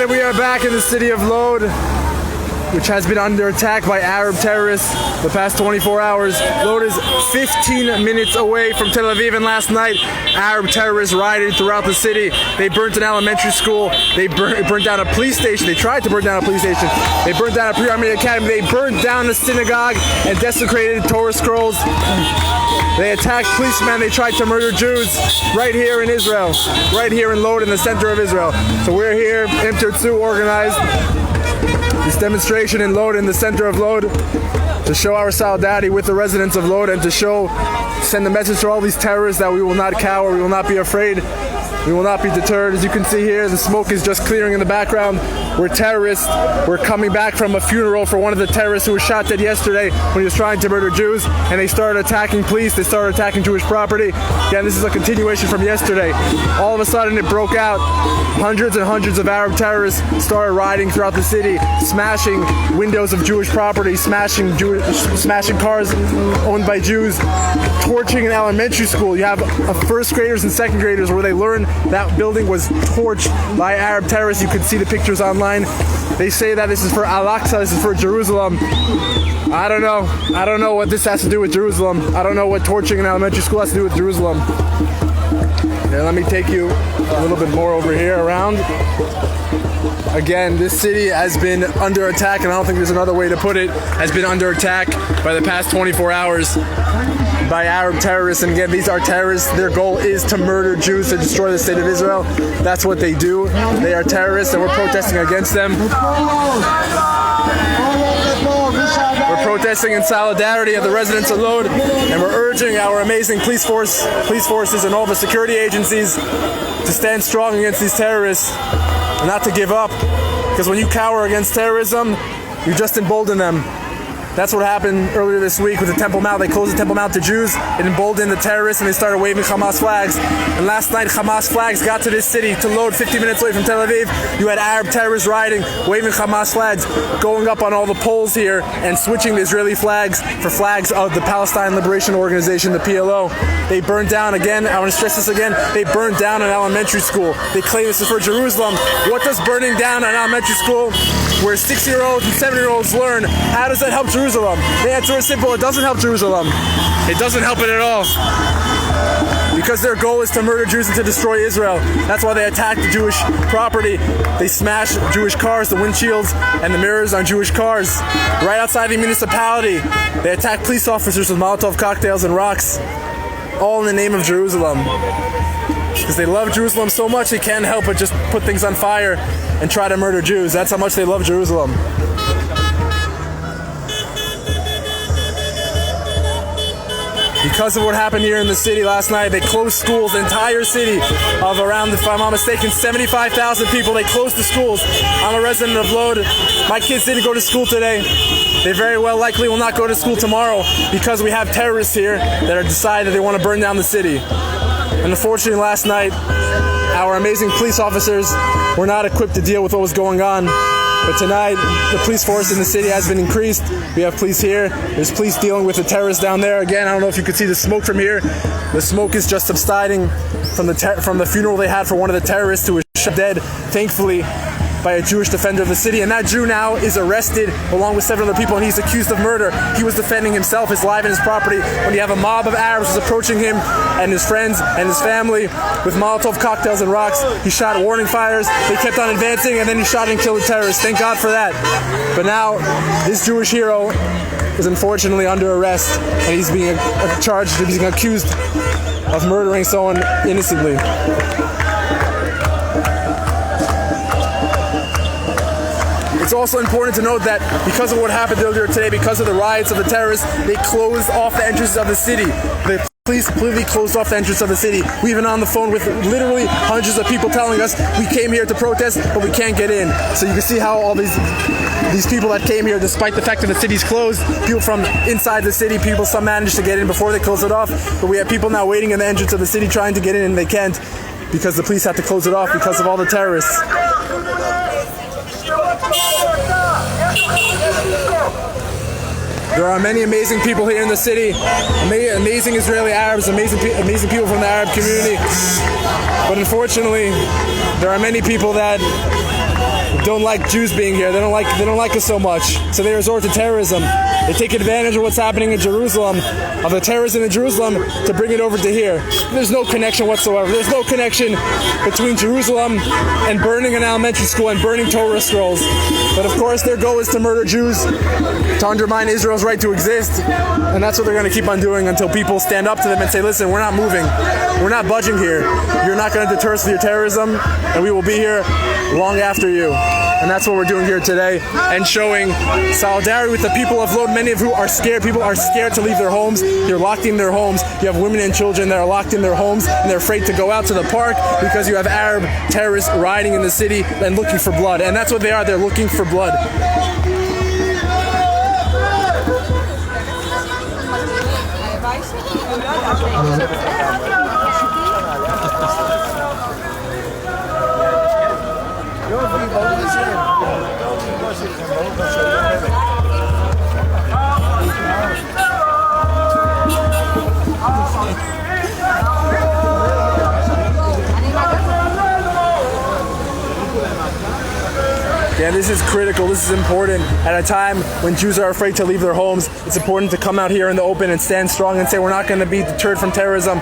Alright, we are back in the city of Lod, which has been under attack by Arab terrorists the past 24 hours. Lod is 15 minutes away from Tel Aviv, and last night Arab terrorists rioted throughout the city. They burnt an elementary school, they burnt down a police station, they tried to burn down a police station, they burnt down a pre-army academy, they burnt down a synagogue and desecrated Torah scrolls. They attacked policemen, they tried to murder Jews right here in Israel, right here in Lod, in the center of Israel. So we're here, Tirtzu organized this demonstration in Lod, in the center of Lod, to show our solidarity with the residents of Lod and to send a message to all these terrorists that we will not cower, we will not be afraid, we will not be deterred. As you can see here, the smoke is just clearing in the background. We're terrorists. We're coming back from a funeral for one of the terrorists who was shot dead yesterday when he was trying to murder Jews, and they started attacking police, they started attacking Jewish property. Again, this is a continuation from yesterday. All of a sudden it broke out. Hundreds and hundreds of Arab terrorists started rioting throughout the city, smashing windows of Jewish property, smashing cars owned by Jews, torching an elementary school. You have first graders and second graders where they learn that building was torched by Arab terrorists. You can see the pictures online. They say that this is for Al-Aqsa, this is for Jerusalem. I don't know. I don't know what this has to do with Jerusalem. I don't know what torching an elementary school has to do with Jerusalem. Yeah, let me take you a little bit more over here around. Again, this city has been under attack, and I don't think there's another way to put it, has been under attack by the past 24 hours by Arab terrorists. And again, these are terrorists. Their goal is to murder Jews, to destroy the state of Israel. That's what they do. They are terrorists, and we're protesting against them. We're protesting in solidarity of the residents of Lod, and we're urging our amazing police forces and all the security agencies to stand strong against these terrorists and not to give up, because when you cower against terrorism, you just embolden them. That's what happened earlier this week with the Temple Mount. They closed the Temple Mount to Jews. It emboldened the terrorists, and they started waving Hamas flags. And last night, Hamas flags got to this city, to Lod, 50 minutes away from Tel Aviv. You had Arab terrorists rioting, waving Hamas flags, going up on all the poles here and switching the Israeli flags for flags of the Palestine Liberation Organization, the PLO. They burned down, again, I want to stress this again, they burned down an elementary school. They claim this is for Jerusalem. What does burning down an elementary school where 6-year-olds and 7-year-olds learn, how does that help Jerusalem? The answer is simple: it doesn't help Jerusalem. It doesn't help it at all. Because their goal is to murder Jews and to destroy Israel. That's why they attack the Jewish property. They smash Jewish cars, the windshields and the mirrors on Jewish cars. Right outside the municipality, they attack police officers with Molotov cocktails and rocks, all in the name of Jerusalem. Because they love Jerusalem so much, they can't help but just put things on fire and try to murder Jews. That's how much they love Jerusalem. Because of what happened here in the city last night, they closed schools, the entire city of around, if I'm not mistaken, 75,000 people. They closed the schools. I'm a resident of Lod. My kids didn't go to school today. They very well likely will not go to school tomorrow because we have terrorists here that are decided they want to burn down the city. And unfortunately, last night, our amazing police officers were not equipped to deal with what was going on. But tonight, the police force in the city has been increased. We have police here. There's police dealing with the terrorists down there. Again, I don't know if you could see the smoke from here. The smoke is just subsiding from the funeral they had for one of the terrorists who was shot dead, thankfully, by a Jewish defender of the city. And that Jew now is arrested along with several other people, and he's accused of murder. He was defending himself, his life and his property, when you have a mob of Arabs was approaching him and his friends and his family with Molotov cocktails and rocks. He shot warning fires. They kept on advancing, and then he shot and killed the terrorists. Thank God for that. But now, this Jewish hero is unfortunately under arrest, and he's being charged, he's being accused of murdering someone innocently. It's also important to note that because of what happened earlier today, because of the riots of the terrorists, they closed off the entrances of the city. The police completely closed off the entrance of the city. We've been on the phone with literally hundreds of people telling us we came here to protest, but we can't get in. So you can see how all these people that came here, despite the fact that the city's closed, people from inside the city, some managed to get in before they closed it off. But we have people now waiting in the entrance of the city trying to get in, and they can't because the police had to close it off because of all the terrorists. There are many amazing people here in the city, amazing Israeli Arabs, amazing people from the Arab community. But unfortunately, there are many people that don't like Jews being here. They don't like us so much. So they resort to terrorism. They take advantage of what's happening in Jerusalem, of the terrorism in Jerusalem, to bring it over to here. There's no connection whatsoever. There's no connection between Jerusalem and burning an elementary school and burning Torah scrolls. But of course, their goal is to murder Jews, to undermine Israel's right to exist, and that's what they're going to keep on doing until people stand up to them and say, listen, we're not moving. We're not budging here. You're not going to deter us with your terrorism, and we will be here long after you. And that's what we're doing here today, and showing solidarity with the people of Lod, many of who are scared. People are scared to leave their homes. They're locked in their homes. You have women and children that are locked in their homes, and they're afraid to go out to the park because you have Arab terrorists rioting in the city and looking for blood. And that's what they are. They're looking for blood. Yeah, this is critical. This is important. At a time when Jews are afraid to leave their homes, it's important to come out here in the open and stand strong and say we're not going to be deterred from terrorism.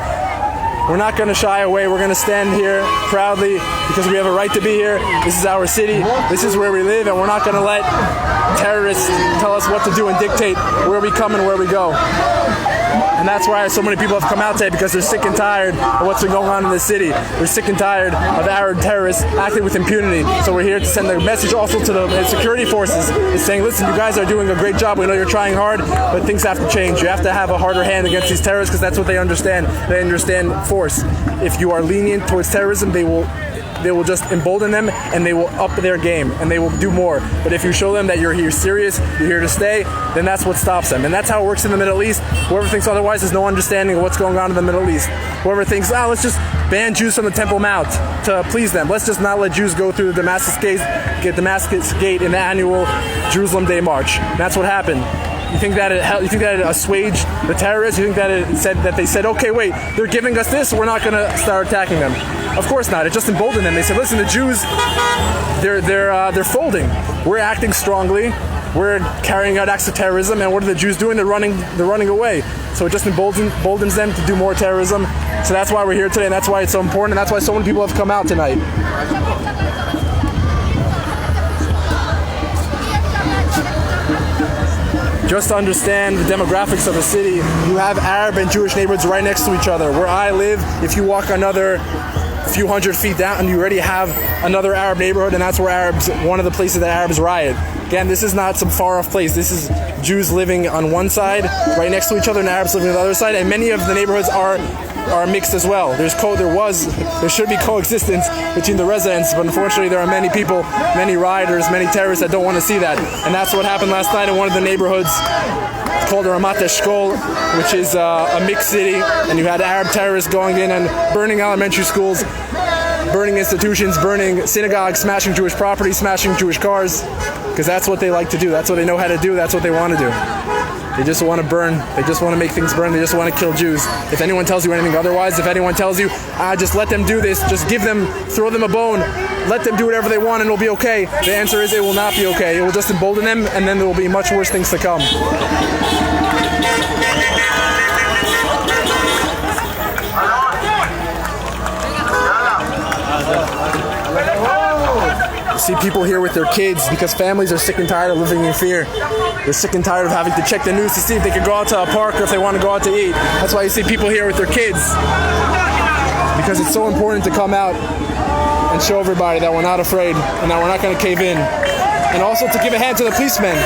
We're not going to shy away. We're going to stand here proudly because we have a right to be here. This is our city. This is where we live, and we're not going to let terrorists tell us what to do and dictate where we come and where we go. And that's why so many people have come out today, because they're sick and tired of what's been going on in the city. They're sick and tired of Arab terrorists acting with impunity. So we're here to send a message also to the security forces. It's saying, listen, you guys are doing a great job. We know you're trying hard, but things have to change. You have to have a harder hand against these terrorists, because that's what they understand. They understand force. If you are lenient towards terrorism, they will just embolden them, and they will up their game, and they will do more. But if you show them that you're here serious, you're here to stay, then that's what stops them. And that's how it works in the Middle East. Whoever thinks otherwise has no understanding of what's going on in the Middle East. Whoever thinks, let's just ban Jews from the Temple Mount to please them. Let's just not let Jews go through the Damascus Gate in the annual Jerusalem Day March. And that's what happened. You think that it assuaged the terrorists? You think that they said, okay, wait, they're giving us this, we're not going to start attacking them? Of course not. It just emboldened them. They said, listen, the Jews, they're folding. We're acting strongly. We're carrying out acts of terrorism, and what are the Jews doing? They're running away. So it just emboldens them to do more terrorism. So that's why we're here today, and that's why it's so important, and that's why so many people have come out tonight. Just to understand the demographics of the city, you have Arab and Jewish neighborhoods right next to each other. Where I live, if you walk another few hundred feet down, and you already have another Arab neighborhood, and that's where one of the places that Arabs riot. Again, this is not some far-off place. This is Jews living on one side, right next to each other, and Arabs living on the other side, and many of the neighborhoods are mixed as well. There should be coexistence between the residents, but unfortunately there are many people, many rioters, many terrorists that don't want to see that. And that's what happened last night in one of the neighborhoods called Ramat Eshkol, which is a mixed city, and you had Arab terrorists going in and burning elementary schools, burning institutions, burning synagogues, smashing Jewish property, smashing Jewish cars, because that's what they like to do. That's what they know how to do. That's what they want to do. They just want to burn. They just want to make things burn. They just want to kill Jews. If anyone tells you anything otherwise, if anyone tells you, just let them do this, just throw them a bone, let them do whatever they want and it'll be okay, the answer is it will not be okay. It will just embolden them, and then there will be much worse things to come. You see people here with their kids because families are sick and tired of living in fear. They're sick and tired of having to check the news to see if they can go out to a park or if they want to go out to eat. That's why you see people here with their kids. Because it's so important to come out and show everybody that we're not afraid and that we're not going to cave in. And also to give a hand to the policemen.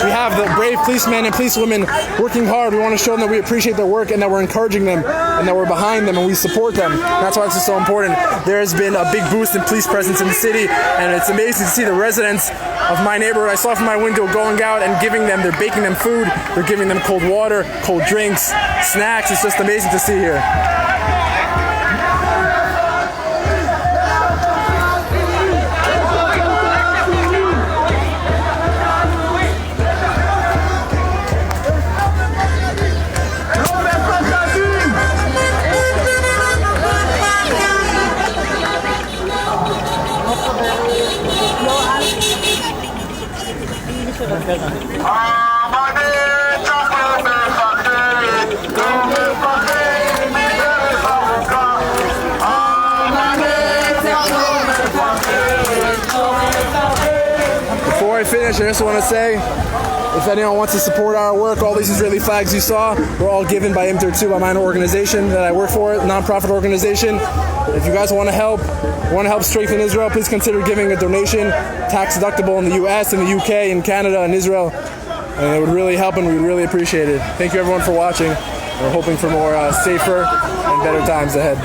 We have the brave policemen and policewomen working hard. We want to show them that we appreciate their work and that we're encouraging them and that we're behind them and we support them. That's why this is so important. There has been a big boost in police presence in the city, and it's amazing to see the residents of my neighborhood. I saw from my window going out and they're baking them food, they're giving them cold water, cold drinks, snacks. It's just amazing to see here. Before I finish, I just want to say, if anyone wants to support our work, all these Israeli flags you saw were all given by Tirtzu, by my organization that I work for, a non-profit organization. If you guys want to help strengthen Israel, please consider giving a donation, tax deductible in the US, in the UK, in Canada, and Israel. And it would really help, and we'd really appreciate it. Thank you everyone for watching. We're hoping for more safer and better times ahead.